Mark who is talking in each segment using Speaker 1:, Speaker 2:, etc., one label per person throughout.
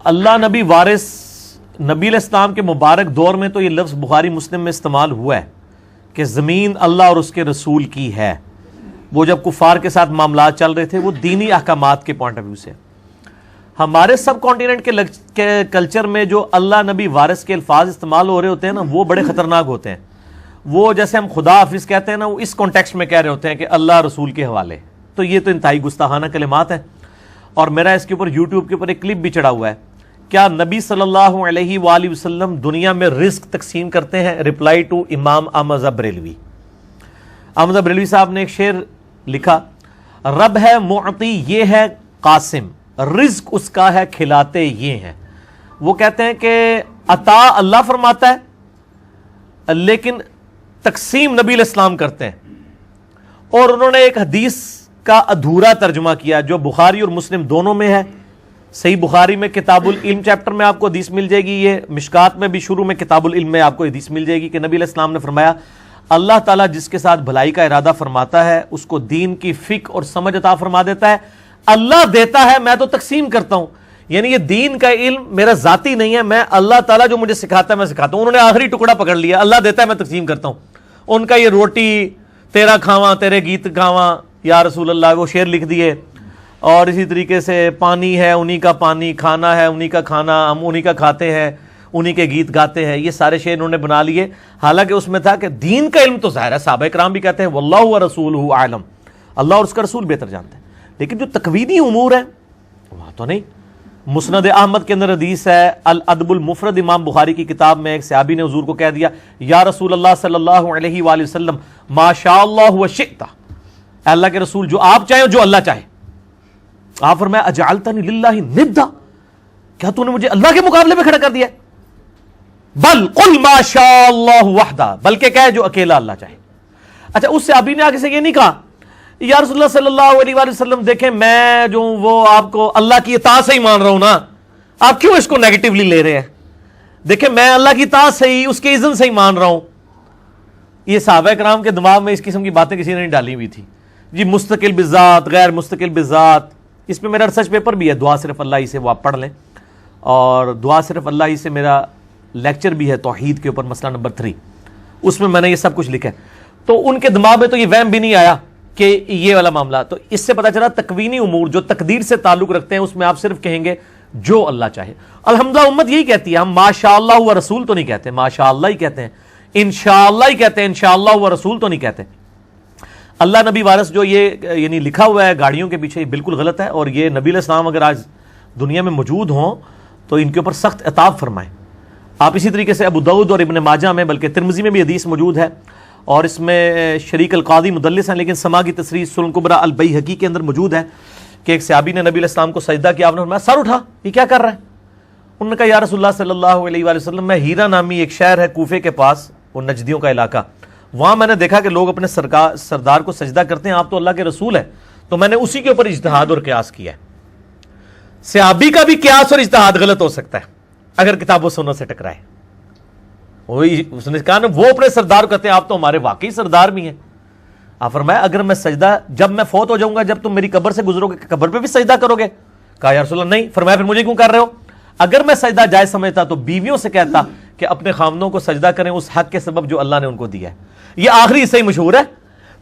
Speaker 1: اللہ نبی وارث نبی علیہ السلام کے مبارک دور میں تو یہ لفظ بخاری مسلم میں استعمال ہوا ہے کہ زمین اللہ اور اس کے رسول کی ہے. وہ جب کفار کے ساتھ معاملات چل رہے تھے وہ دینی احکامات کے پوائنٹ آف ویو سے. ہمارے سب کانٹیننٹ کے کلچر میں جو اللہ نبی وارث کے الفاظ استعمال ہو رہے ہوتے ہیں نا وہ بڑے خطرناک ہوتے ہیں. وہ جیسے ہم خدا حافظ کہتے ہیں نا وہ اس کانٹیکسٹ میں کہہ رہے ہوتے ہیں کہ اللہ رسول کے حوالے. تو یہ تو انتہائی گستاخانہ کلمات ہیں. اور میرا اس کے اوپر یوٹیوب کے اوپر ایک کلپ بھی چڑھا ہوا ہے. کیا نبی صلی اللہ علیہ وآلہ وسلم دنیا میں رزق تقسیم کرتے ہیں؟ رپلائی ٹو امام احمد بریلوی. احمد بریلوی صاحب نے ایک شعر لکھا، رب ہے معطی یہ ہے قاسم، رزق اس کا ہے کھلاتے یہ ہیں. وہ کہتے ہیں کہ عطا اللہ فرماتا ہے لیکن تقسیم نبی علیہ السلام کرتے ہیں. اور انہوں نے ایک حدیث کا ادھورا ترجمہ کیا جو بخاری اور مسلم دونوں میں ہے. صحیح بخاری میں کتاب العلم چیپٹر میں آپ کو حدیث مل جائے گی، یہ مشکات میں بھی شروع میں کتاب العلم میں آپ کو حدیث مل جائے گی کہ نبی علیہ السلام نے فرمایا اللہ تعالیٰ جس کے ساتھ بھلائی کا ارادہ فرماتا ہے اس کو دین کی فقہ اور سمجھ عطا فرما دیتا ہے. اللہ دیتا ہے میں تو تقسیم کرتا ہوں. یعنی یہ دین کا علم میرا ذاتی نہیں ہے، میں اللہ تعالیٰ جو مجھے سکھاتا ہے میں سکھاتا ہوں. انہوں نے آخری ٹکڑا پکڑ لیا، اللہ دیتا ہے میں تقسیم کرتا ہوں. ان کا یہ روٹی تیرا کھاواں تیرے گیت گاواں یا رسول اللہ وہ شعر لکھ دیے. اور اسی طریقے سے پانی ہے انہی کا پانی، کھانا ہے انہی کا کھانا، ہم انہی کا کھاتے ہیں، انہی کے گیت گاتے ہیں. یہ سارے شعر انہوں نے بنا لیے. حالانکہ اس میں تھا کہ دین کا علم تو ظاہر ہے، صحابہ کرام بھی کہتے ہیں واللہ ورسولہ اعلم، اللہ اور اس کا رسول بہتر جانتے ہیں. لیکن جو تکوینی امور ہیں وہاں تو نہیں. مسند احمد کے اندر حدیث ہے، الادب المفرد امام بخاری کی کتاب میں ایک صحابی نے حضور کو کہہ دیا یا رسول اللہ صلی اللہ علیہ وآلہ وسلم ما شاء اللہ وشئت، اللہ کے رسول جو آپ چاہیں جو اللہ چاہے. آپ فرمایا اجعلتنی للہ ندا، کیا تو نے مجھے اللہ کے مقابلے میں کھڑا کر دیا؟ بل قل ما شاء اللہ وحدہ، بلکہ کہے جو اکیلا اللہ چاہے. اچھا اس صحابی نے آگے سے یہ نہیں کہا یا رسول اللہ صلی اللہ علیہ وآلہ وسلم دیکھیں میں جو وہ آپ کو اللہ کی اطاعت سے ہی مان رہا ہوں نا، آپ کیوں اس کو نیگیٹیولی لے رہے ہیں؟ دیکھیں میں اللہ کی اطاعت سے ہی اس کے اذن سے ہی مان رہا ہوں. یہ صحابہ کرام کے دماغ میں اس قسم کی باتیں کسی نے نہیں ڈالی ہوئی تھی. جی مستقل بذات غیر مستقل بذات، اس پہ میرا ریسرچ پیپر بھی ہے دعا صرف اللہ ہی سے، وہ آپ پڑھ لیں. اور دعا صرف اللہ ہی سے میرا لیکچر بھی ہے توحید کے اوپر مسئلہ نمبر 3، اس میں نے یہ سب کچھ لکھا ہے. تو ان کے دماغ میں تو یہ وہم بھی نہیں آیا کہ یہ والا معاملہ. تو اس سے پتہ چلا تکوینی امور جو تقدیر سے تعلق رکھتے ہیں اس میں آپ صرف کہیں گے جو اللہ چاہے. الحمدللہ امت یہی کہتی ہے، ہم ماشاءاللہ و رسول تو نہیں کہتے، ماشاءاللہ ہی کہتے ہیں، انشاءاللہ ہی کہتے ہیں، انشاءاللہ و رسول تو نہیں کہتے. اللہ نبی وارث جو یہ یعنی لکھا ہوا ہے گاڑیوں کے پیچھے، یہ بالکل غلط ہے. اور یہ نبی علیہ السلام اگر آج دنیا میں موجود ہوں تو ان کے اوپر سخت عتاب فرمائیں. آپ اسی طریقے سے ابو داؤد اور ابن ماجہ میں بلکہ ترمذی میں بھی حدیث موجود ہے، اور اس میں شریک القاضی مدلس ہیں لیکن سما کی تصریح سنن کبریٰ البیہقی کے اندر موجود ہے کہ ایک صحابی نے نبی علیہ السلام کو سجدہ کیا، آپ نے فرمایا سر اٹھا، یہ کیا کر رہا ہے؟ انہوں نے کہا یا رسول اللہ صلی اللہ علیہ وآلہ وسلم میں ہیرا نامی ایک شہر ہے کوفے کے پاس، وہ نجدیوں کا علاقہ، وہاں میں نے دیکھا کہ لوگ اپنے سردار کو سجدہ کرتے ہیں، آپ تو اللہ کے رسول ہیں، تو میں نے اسی کے اوپر اجتہاد اور قیاس کیا ہے. صحابی کا بھی قیاس اور اجتہاد غلط ہو سکتا ہے اگر کتاب و سنت سے ٹکرائے. وہی اس نے کہا نا وہ اپنے سردار کو کہتے ہیں آپ تو ہمارے واقعی سردار بھی ہیں. آپ فرمایا اگر میں سجدہ جب میں فوت ہو جاؤں گا جب تم میری قبر سے گزرو گے قبر پہ بھی سجدہ کرو گے؟ کہا یا رسول اللہ نہیں. فرمایا پھر مجھے کیوں کر رہے ہو؟ اگر میں سجدہ جائز سمجھتا تو بیویوں سے کہتا کہ اپنے خامنوں کو سجدہ کریں اس حق کے سبب جو اللہ نے ان کو دیا ہے. یہ آخری حصہ ہی مشہور ہے،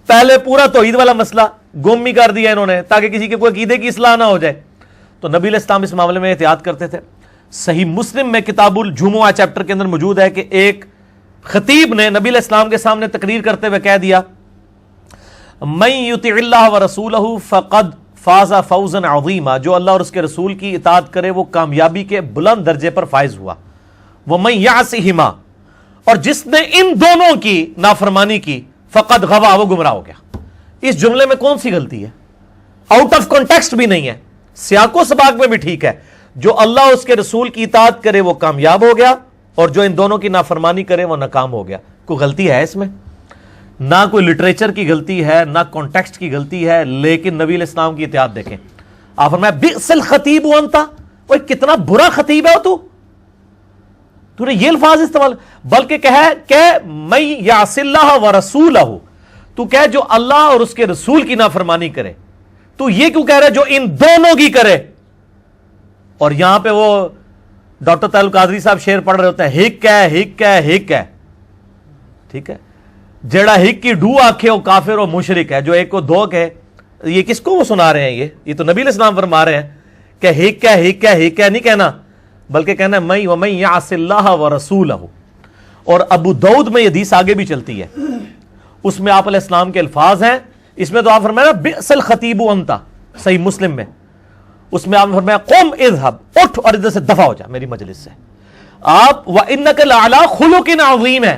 Speaker 1: پہلے پورا توحید والا مسئلہ گم ہی کر دیا انہوں نے تاکہ کسی کے کوئی عقیدے کی اصلاح نہ ہو جائے. تو نبی علیہ السلام اس معاملے میں احتیاط کرتے تھے. صحیح مسلم میں کتاب الجمعہ چیپٹر کے اندر موجود ہے کہ ایک خطیب نے نبی علیہ السلام کے سامنے تقریر کرتے ہوئے کہہ دیا من یطع اللہ ورسولہ فقد فاز فوزا عظیما، جو اللہ اور اس کے رسول کی اطاعت کرے وہ کامیابی کے بلند درجے پر فائز ہوا. ومن یعصہما، اور جس نے ان دونوں کی نافرمانی کی فقد غوا، وہ گمراہ ہو گیا. اس جملے میں کون سی غلطی ہے؟ آؤٹ آف کانٹیکسٹ بھی نہیں ہے، سیاق و سباق میں بھی ٹھیک ہے. جو اللہ اور اس کے رسول کی اطاعت کرے وہ کامیاب ہو گیا اور جو ان دونوں کی نافرمانی کرے وہ ناکام ہو گیا. کوئی غلطی ہے اس میں؟ نہ کوئی لٹریچر کی غلطی ہے نہ کانٹیکسٹ کی غلطی ہے، لیکن نبی علیہ السلام کی اطاعت دیکھیں. آپ فرمایا بئس الخطیب انت، وہ کتنا برا خطیب ہے تو نے یہ الفاظ استعمال، بلکہ کہے کہ من یعص اللہ ورسولہ، تو کہے جو اللہ اور اس کے رسول کی نافرمانی کرے. تو یہ کیوں کہہ رہے جو ان دونوں کی کرے؟ اور یہاں پہ وہ ڈاکٹر طاہر القادری صاحب شعر پڑھ رہے ہوتے ہیں، ہک ہے ہک ہے ہک ہے، ٹھیک ہے، جڑا ہک کی ڈو آکھے وہ کافر و مشرک ہے، جو ایک کو دو کہ یہ کس کو وہ سنا رہے ہیں؟ یہ تو نبی علیہ السلام فرما رہے ہیں کہ ہک ہے ہک ہے ہک ہے نہیں کہنا، بلکہ کہنا ہے وَمَن يَعْصِ اللَّهَ وَرَسُولَهُ۔ اور ابو داؤد میں یہ حدیث آگے بھی چلتی ہے، اس میں آپ علیہ السلام کے الفاظ ہیں، اس میں تو آپ فرمایا بئس الخطیب انت، صحیح مسلم میں، اس میں آپ نے فرمایا قم اذهب، اٹھ اور ادھر سے دفع ہو جا میری مجلس سے۔ آپ وَإِنَّكَ لَعَلَىٰ خُلُقٍ عَظِيمٍ ہے،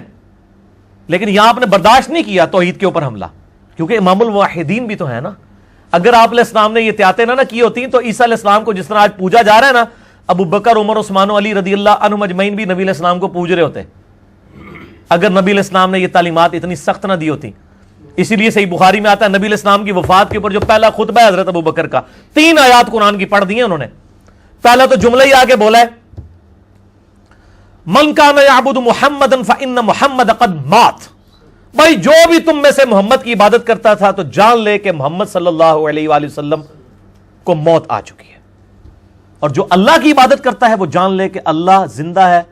Speaker 1: لیکن یہاں آپ نے برداشت نہیں کیا توحید کے اوپر حملہ، کیونکہ امام الواحدین بھی تو ہے نا۔ اگر آپ علیہ السلام نے یہ احتیاطیں نہ کی ہوتی تو عیسیٰ علیہ السلام کو جس طرح آج پوجا جا رہا ہے نا، ابو بکر عمر عثمان و علی رضی اللہ عنہم اجمعین بھی نبی علیہ السلام کو پوج رہے ہوتے اگر نبی علیہ السلام نے یہ تعلیمات اتنی سخت نہ دی ہوتی۔ اسی لیے صحیح بخاری میں آتا ہے نبی علیہ السلام کی وفات کے اوپر جو پہلا خطبہ ہے حضرت ابو بکر کا، 3 آیات قرآن کی پڑھ دی ہیں انہوں نے۔ پہلا تو جملہ ہی آگے بولا ہے من کان یعبد محمدا فإن محمد قد مات، بھائی جو بھی تم میں سے محمد کی عبادت کرتا تھا تو جان لے کہ محمد صلی اللہ علیہ وآلہ وسلم کو موت آ چکی ہے، اور جو اللہ کی عبادت کرتا ہے وہ جان لے کہ اللہ زندہ ہے،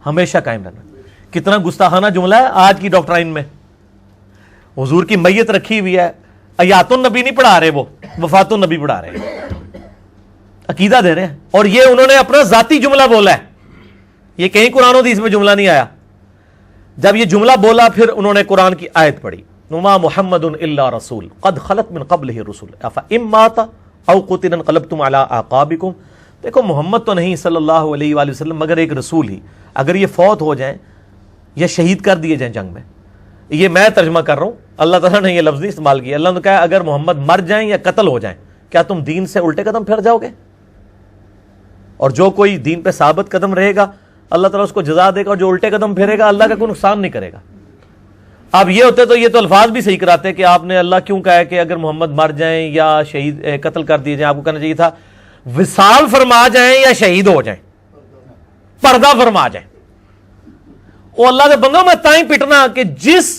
Speaker 1: ہمیشہ قائم رہنا۔ کتنا گستاخانہ جملہ ہے آج کی ڈاکٹرائن میں۔ حضور کی میت رکھی ہوئی ہے، حیات النبی نہیں پڑھا رہے، وہ وفات النبی پڑھا رہے ہیں، عقیدہ دے رہے ہیں، اور یہ انہوں نے اپنا ذاتی جملہ بولا ہے، یہ کہیں قرآن و حدیث میں جملہ نہیں آیا۔ جب یہ جملہ بولا پھر انہوں نے قرآن کی آیت پڑھی وما محمد الا رسول قد خلت من قبلہ الرسل افإن مات او قتل انقلبتم علی اعقابکم۔ دیکھو محمد تو نہیں صلی اللہ علیہ وآلہ وسلم مگر ایک رسول ہی، اگر یہ فوت ہو جائیں یا شہید کر دیے جائیں جنگ میں، یہ میں ترجمہ کر رہا ہوں، اللہ تعالیٰ نے یہ لفظ نہیں استعمال کیا، اللہ نے کہا اگر محمد مر جائیں یا قتل ہو جائیں کیا تم دین سے الٹے قدم پھر جاؤ گے؟ اور جو کوئی دین پہ ثابت قدم رہے گا اللہ تعالیٰ اس کو جزا دے گا، اور جو الٹے قدم پھیرے گا اللہ کا کوئی نقصان نہیں کرے گا۔ اب یہ ہوتے تو یہ تو الفاظ بھی صحیح کراتے کہ آپ نے اللہ کیوں کہا ہے کہ اگر محمد مر جائیں یا شہید قتل کر دیے جائیں، آپ کو کہنا چاہیے تھا وصال فرما جائیں یا شہید ہو جائیں، پردہ فرما جائیں۔ وہ اللہ کے بندوں میں تائیں پٹنا کہ جس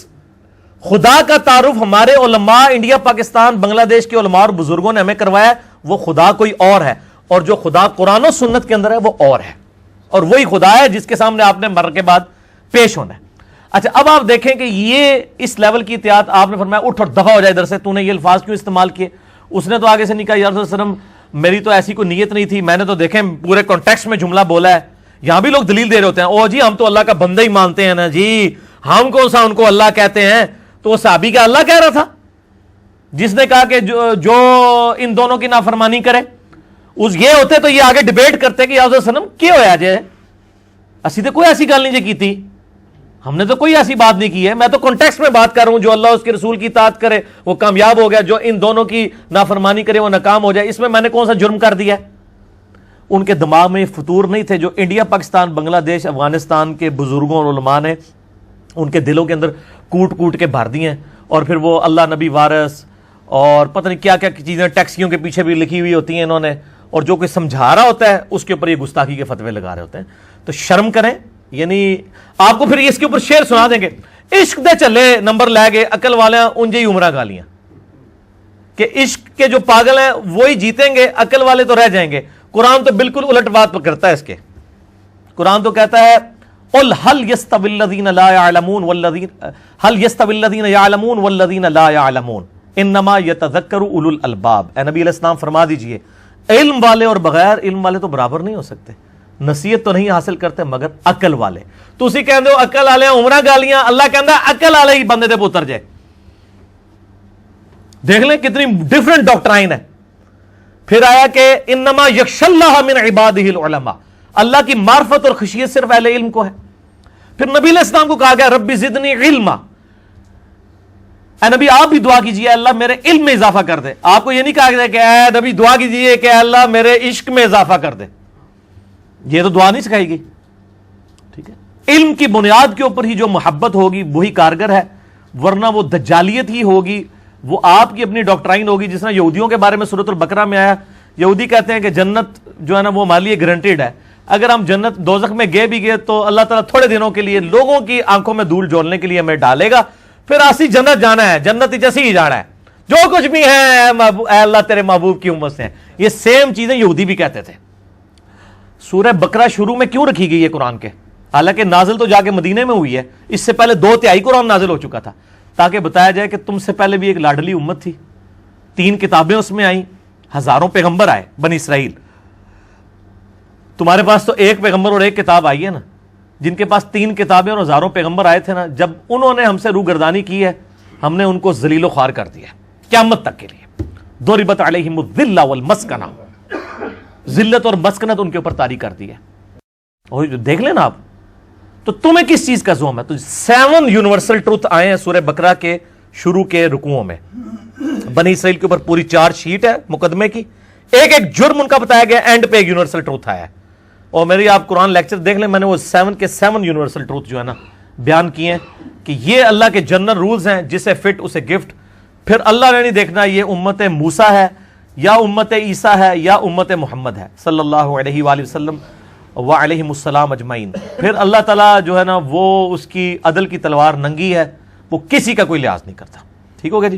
Speaker 1: خدا کا تعارف ہمارے علماء انڈیا پاکستان بنگلہ دیش کے علماء اور بزرگوں نے ہمیں کروایا وہ خدا کوئی اور ہے، اور جو خدا قرآن و سنت کے اندر ہے وہ اور ہے، اور وہی خدا ہے جس کے سامنے آپ نے مر کے بعد پیش ہونا ہے۔ اچھا اب آپ دیکھیں کہ یہ اس لیول کی احتیاط آپ نے فرمایا اٹھ اور دفع ہو جائے ادھر سے، تو نے یہ الفاظ کیوں استعمال کیے؟ اس نے تو آگے سے نہیں کہا یا رسول اللہ علیہ وسلم میری تو ایسی کوئی نیت نہیں تھی، میں نے تو دیکھیں پورے کانٹیکسٹ میں جملہ بولا ہے۔ یہاں بھی لوگ دلیل دے رہے ہوتے ہیں او جی ہم تو اللہ کا بندہ ہی مانتے ہیں نا جی، ہم کون سا ان کو اللہ کہتے ہیں؟ تو وہ صحابی کا اللہ کہہ رہا تھا جس نے کہا کہ جو ان دونوں کی نافرمانی کرے، اس یہ ہوتے تو یہ آگے ڈیبیٹ کرتے کہ یا رسول اللہ علیہ وسلم کیا ہوا جی اسی تو کوئی ایسی گل نہیں جی کی تھی، ہم نے تو کوئی ایسی بات نہیں کی ہے، میں تو کانٹیکسٹ میں بات کر رہا ہوں، جو اللہ اس کے رسول کی اطاعت کرے وہ کامیاب ہو گیا، جو ان دونوں کی نافرمانی کرے وہ ناکام ہو جائے، اس میں نے کون سا جرم کر دیا ہے؟ ان کے دماغ میں فطور نہیں تھے جو انڈیا پاکستان بنگلہ دیش افغانستان کے بزرگوں اور علماء نے ان کے دلوں کے اندر کوٹ کوٹ کے بھر دی ہیں، اور پھر وہ اللہ نبی وارث اور پتہ نہیں کیا کیا چیزیں ٹیکسیوں کے پیچھے بھی لکھی ہوئی ہوتی ہیں انہوں نے، اور جو کوئی سمجھا رہا ہوتا ہے اس کے اوپر یہ گستاخی کے فتوے لگا رہے ہوتے ہیں۔ تو شرم کریں، یعنی آپ کو پھر اس کے اوپر شعر سنا دیں گے، عشق دے چلے نمبر لے گئے عقل والے انجے ہی عمرہ گالیاں، کہ عشق کے جو پاگل ہیں وہی جیتیں گے، عقل والے تو رہ جائیں گے۔ قرآن تو بالکل الٹ بات پر کرتا ہے اس کے، قرآن تو کہتا ہے قل هل يستوي الذين لا يعلمون والذين لا يعلمون انما يتذكر اولو الالباب۔ اے نبی علیہ السلام فرما دیجئے علم والے اور بغیر علم والے تو برابر نہیں ہو سکتے، نصیحت تو نہیں حاصل کرتے مگر عقل والے۔ تو اسی کہندے ہو عقل والے عمرہ گالیاں، اللہ کہندا عقل والے ہی بندے دے پتر جائے۔ دیکھ لیں کتنی ڈیفرنٹ ڈاکٹرائن ہے۔ پھر آیا کہ انما یخشی اللہ من عبادہ العلماء، اللہ کی معرفت اور خشیت صرف اہل علم کو ہے۔ پھر نبی علیہ السلام کو کہا گیا ربی زدنی علما، اے نبی آپ بھی دعا کیجئے اللہ میرے علم میں اضافہ کر دے۔ آپ کو یہ نہیں کہا گیا کہ اے نبی دعا کیجئے کہ اللہ میرے عشق میں اضافہ کر دے، یہ تو دعا نہیں سکھائی گئی، ٹھیک ہے۔ علم کی بنیاد کے اوپر ہی جو محبت ہوگی وہی کارگر ہے، ورنہ وہ دجالیت ہی ہوگی، وہ آپ کی اپنی ڈاکٹرائن ہوگی۔ جس طرح یہودیوں کے بارے میں سورۃ البقرہ میں آیا، یہودی کہتے ہیں کہ جنت جو ہے نا وہ ہمارے لیے گارنٹیڈ ہے، اگر ہم جنت دوزخ میں گئے بھی گئے تو اللہ تعالیٰ تھوڑے دنوں کے لیے لوگوں کی آنکھوں میں دھول جھوننے کے لیے ہمیں ڈالے گا، پھر اسی جنت جانا ہے، جنت جیسی ہی جانا ہے، جو کچھ بھی ہے اے اللہ تیرے محبوب کی امت سے ہیں۔ یہ سیم چیزیں یہودی بھی کہتے تھے۔ سورہ بقرہ شروع میں کیوں رکھی گئی ہے قرآن کے؟ حالانکہ نازل تو جا کے مدینے میں ہوئی ہے، اس سے پہلے 2/3 قرآن نازل ہو چکا تھا، تاکہ بتایا جائے کہ تم سے پہلے بھی ایک لاڈلی امت تھی، 3 کتابیں اس میں آئیں، ہزاروں پیغمبر آئے بنی اسرائیل، تمہارے پاس تو ایک پیغمبر اور ایک کتاب آئی ہے نا۔ جن کے پاس 3 کتابیں اور ہزاروں پیغمبر آئے تھے نا، جب انہوں نے ہم سے روگردانی کی ہے، ہم نے ان کو ذلیل و خوار کر دیا قیامت تک کے لیے۔ ضربت علیہم الذلہ والمسکنہ، ذلت اور مسکنت ان کے اوپر طاری کر دی ہے۔ اور دیکھ لینا آپ، تو تمہیں کس چیز کا زوم ہے؟ تو 7 یونیورسل ٹروتھ آئے ہیں سورہ بقرہ کے شروع کے رکوعوں میں، بنی اسرائیل کے اوپر پوری 4 شیٹ ہے مقدمے کی، ایک ایک جرم ان کا بتایا گیا، اینڈ پہ ایک یونیورسل ٹروتھ آیا ہے۔ اور میری آپ قرآن لیکچر دیکھ لیں، میں نے وہ 7 کے 7 یونیورسل ٹروتھ جو ہے نا بیان کیے ہیں کہ یہ اللہ کے جنرل رولز ہیں، جسے فٹ اسے گفٹ۔ پھر اللہ نے نہیں دیکھنا یہ امت موسیٰ ہے یا امت عیسیٰ ہے یا امت محمد ہے صلی اللہ علیہ وآلہ وسلم وعلیہم السلام اجمعین۔ پھر اللہ تعالیٰ جو ہے نا وہ اس کی عدل کی تلوار ننگی ہے، وہ کسی کا کوئی لحاظ نہیں کرتا۔ ٹھیک ہو گیا جی؟